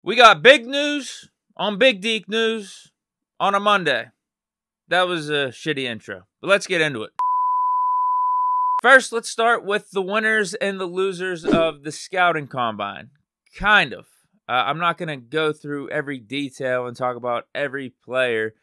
We got big news on Big Deke News on a Monday. That was a shitty intro, but let's get into it. First, let's start with the winners and the losers of the scouting combine. Kind of. I'm not going to go through every detail and talk about every player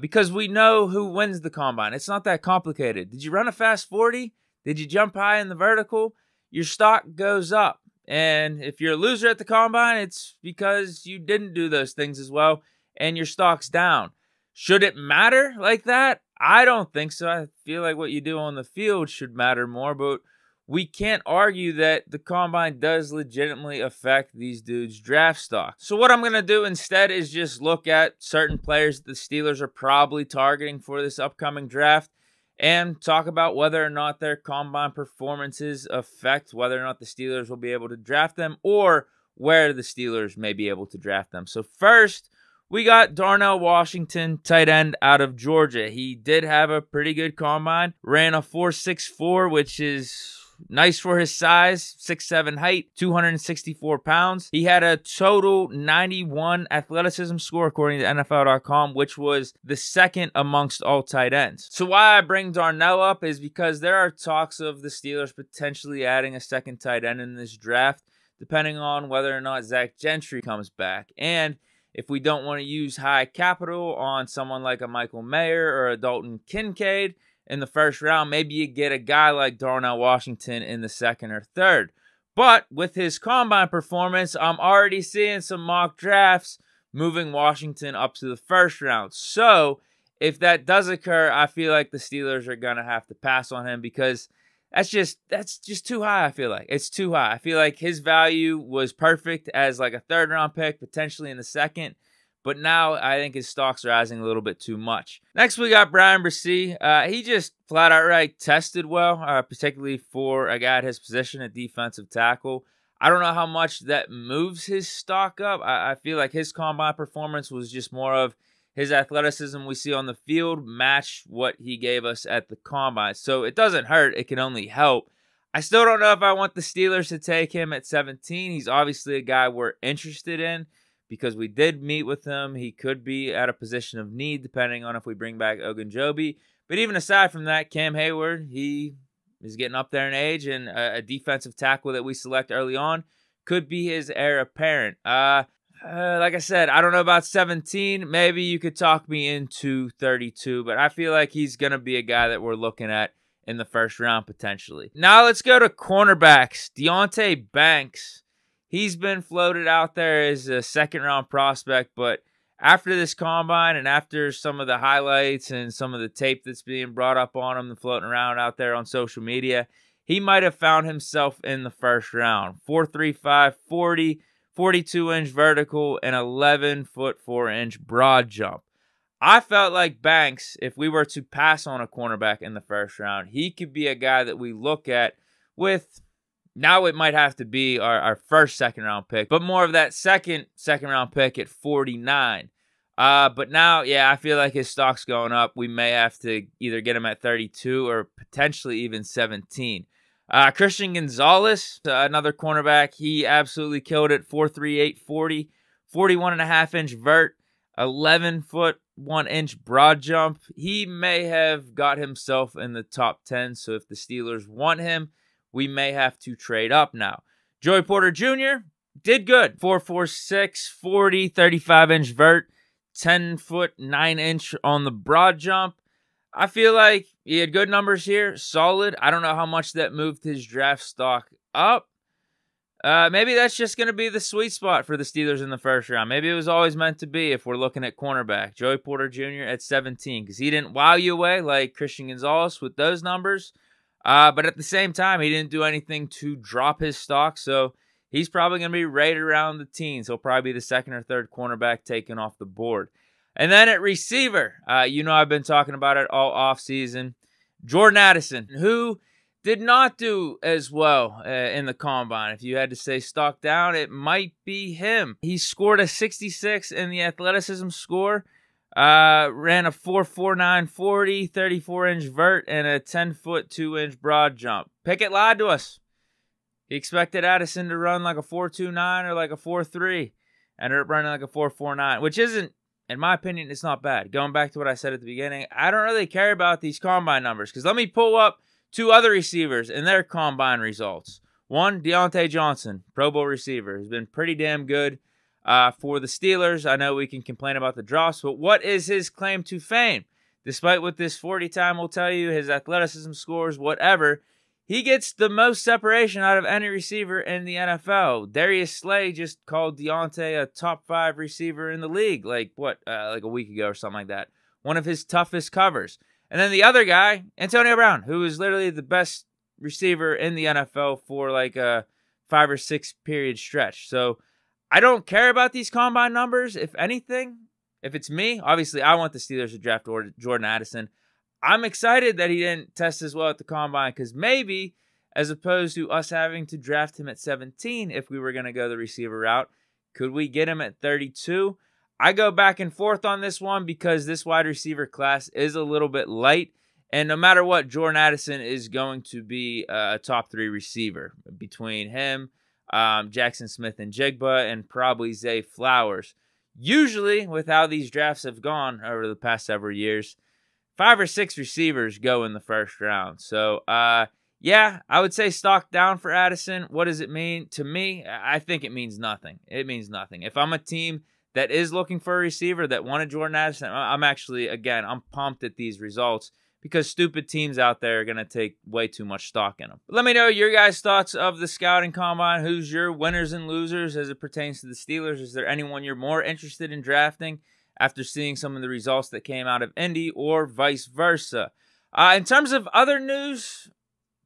because we know who wins the combine. It's not that complicated. Did you run a fast 40? Did you jump high in the vertical? Your stock goes up. And if you're a loser at the combine, it's because you didn't do those things as well and your stock's down. Should it matter like that? I don't think so. I feel like what you do on the field should matter more, but we can't argue that the combine does legitimately affect these dudes' draft stock. So what I'm going to do instead is just look at certain players that the Steelers are probably targeting for this upcoming draft and talk about whether or not their combine performances affect whether or not the Steelers will be able to draft them or where the Steelers may be able to draft them. So first, we got Darnell Washington, tight end out of Georgia. He did have a pretty good combine, ran a 4.64, which is nice for his size, 6'7" height, 264 pounds. He had a total 91 athleticism score according to NFL.com, which was the second amongst all tight ends. So why I bring Darnell up is because there are talks of the Steelers potentially adding a second tight end in this draft, depending on whether or not Zach Gentry comes back. And if we don't want to use high capital on someone like a Michael Mayer or a Dalton Kincaid in the first round, maybe you get a guy like Darnell Washington in the second or third. But with his combine performance, I'm already seeing some mock drafts moving Washington up to the first round. So if that does occur, I feel like the Steelers are going to have to pass on him because that's just too high, I feel like. It's too high. I feel like his value was perfect as like a third-round pick, potentially in the second. But now I think his stock's rising a little bit too much. Next, we got Bryan Bresee. He just flat outright tested well, particularly for a guy at his position at defensive tackle. I don't know how much that moves his stock up. I feel like his combine performance was just more of his athleticism we see on the field match what he gave us at the combine. So it doesn't hurt. It can only help. I still don't know if I want the Steelers to take him at 17. He's obviously a guy we're interested in because we did meet with him. He could be at a position of need depending on if we bring back Ogunjobi. But even aside from that, Cam Hayward, he is getting up there in age, and a defensive tackle that we select early on could be his heir apparent. Like I said, I don't know about 17. Maybe you could talk me into 32, but I feel like he's going to be a guy that we're looking at in the first round potentially. Now let's go to cornerbacks. Deonte Banks. He's been floated out there as a second-round prospect, but after this combine and after some of the highlights and some of the tape that's being brought up on him and floating around out there on social media, he might have found himself in the first round. 4.35 40, 42-inch vertical, and 11-foot 4-inch broad jump. I felt like Banks, if we were to pass on a cornerback in the first round, he could be a guy that we look at with... Now it might have to be our first second-round pick, but more of that second-round pick at 49. But now, yeah, I feel like his stock's going up. We may have to either get him at 32 or potentially even 17. Christian Gonzalez, another cornerback, he absolutely killed it. 4.38 40, 41.5-inch vert, 11-foot 1-inch broad jump. He may have got himself in the top 10, so if the Steelers want him, we may have to trade up now. Joey Porter Jr. did good. 4.46 40, 35-inch vert, 10-foot 9-inch on the broad jump. I feel like he had good numbers here, solid. I don't know how much that moved his draft stock up. Maybe that's just going to be the sweet spot for the Steelers in the first round. Maybe it was always meant to be if we're looking at cornerback. Joey Porter Jr. at 17 because he didn't wow you away like Christian Gonzalez with those numbers. But at the same time, he didn't do anything to drop his stock, so he's probably going to be right around the teens. He'll probably be the second or third cornerback taken off the board. And then at receiver, I've been talking about it all offseason. Jordan Addison, who did not do as well in the combine. If you had to say stock down, it might be him. He scored a 66 in the athleticism score. Ran a 4.49 40, 34-inch vert, and a 10-foot 2-inch broad jump. Pickett lied to us. He expected Addison to run like a 4.29 or like a 4.3. Ended up running like a 4.49, which isn't, in my opinion, it's not bad. Going back to what I said at the beginning, I don't really care about these combine numbers because let me pull up two other receivers and their combine results. One, Deonthe Johnson, Pro Bowl receiver, has been pretty damn good for the Steelers. I know we can complain about the drops, but what is his claim to fame? Despite what this 40 time will tell you, his athleticism scores, whatever, he gets the most separation out of any receiver in the NFL. Darius Slay just called Deontay a top 5 receiver in the league, like a week ago or something like that. One of his toughest covers. And then the other guy, Antonio Brown, who is literally the best receiver in the NFL for like a 5 or 6 period stretch. So I don't care about these combine numbers. If anything, if it's me, obviously I want the Steelers to draft Jordan Addison. I'm excited that he didn't test as well at the combine because maybe, as opposed to us having to draft him at 17 if we were going to go the receiver route, could we get him at 32? I go back and forth on this one because this wide receiver class is a little bit light. And no matter what, Jordan Addison is going to be a top 3 receiver between him, Jackson Smith and Jigba, and probably Zay Flowers. Usually, with how these drafts have gone over the past several years, 5 or 6 receivers go in the first round. So, yeah, I would say stock down for Addison. What does it mean? To me, I think it means nothing. It means nothing. If I'm a team that is looking for a receiver that wanted Jordan Addison, I'm actually, again, I'm pumped at these results because stupid teams out there are going to take way too much stock in them. But let me know your guys' thoughts of the scouting combine. Who's your winners and losers as it pertains to the Steelers? Is there anyone you're more interested in drafting after seeing some of the results that came out of Indy, or vice versa? In terms of other news,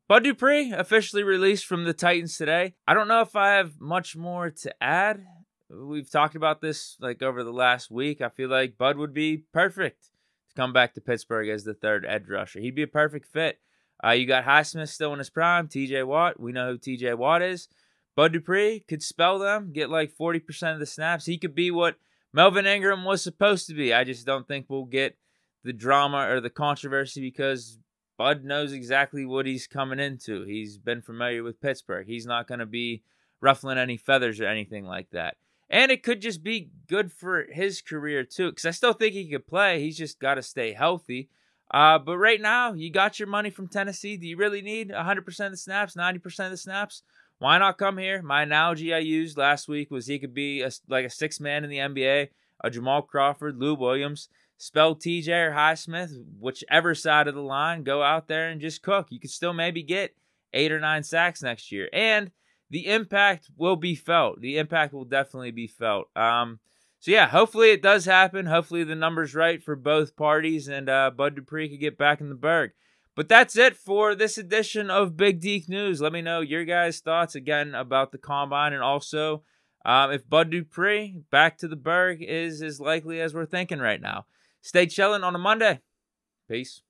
Bud Dupree officially released from the Titans today. I don't know if I have much more to add. We've talked about this like over the last week. I feel like Bud would be perfect to come back to Pittsburgh as the 3rd edge rusher. He'd be a perfect fit. You got Highsmith still in his prime, TJ Watt. We know who TJ Watt is. Bud Dupree could spell them, get like 40% of the snaps. He could be what Melvin Ingram was supposed to be. I just don't think we'll get the drama or the controversy because Bud knows exactly what he's coming into. He's been familiar with Pittsburgh. He's not going to be ruffling any feathers or anything like that. And it could just be good for his career too, because I still think he could play. He's just got to stay healthy. But right now, you got your money from Tennessee. Do you really need 100% of the snaps, 90% of the snaps? Why not come here? My analogy I used last week was he could be like a 6th man in the NBA, a Jamal Crawford, Lou Williams, spell TJ or Highsmith, whichever side of the line, go out there and just cook. You could still maybe get 8 or 9 sacks next year. And the impact will be felt. The impact will definitely be felt. So yeah, hopefully it does happen. Hopefully the number's right for both parties and Bud Dupree could get back in the Berg. But that's it for this edition of Big Deke News. Let me know your guys' thoughts again about the combine, and also if Bud Dupree back to the Berg is as likely as we're thinking right now. Stay chilling on a Monday. Peace.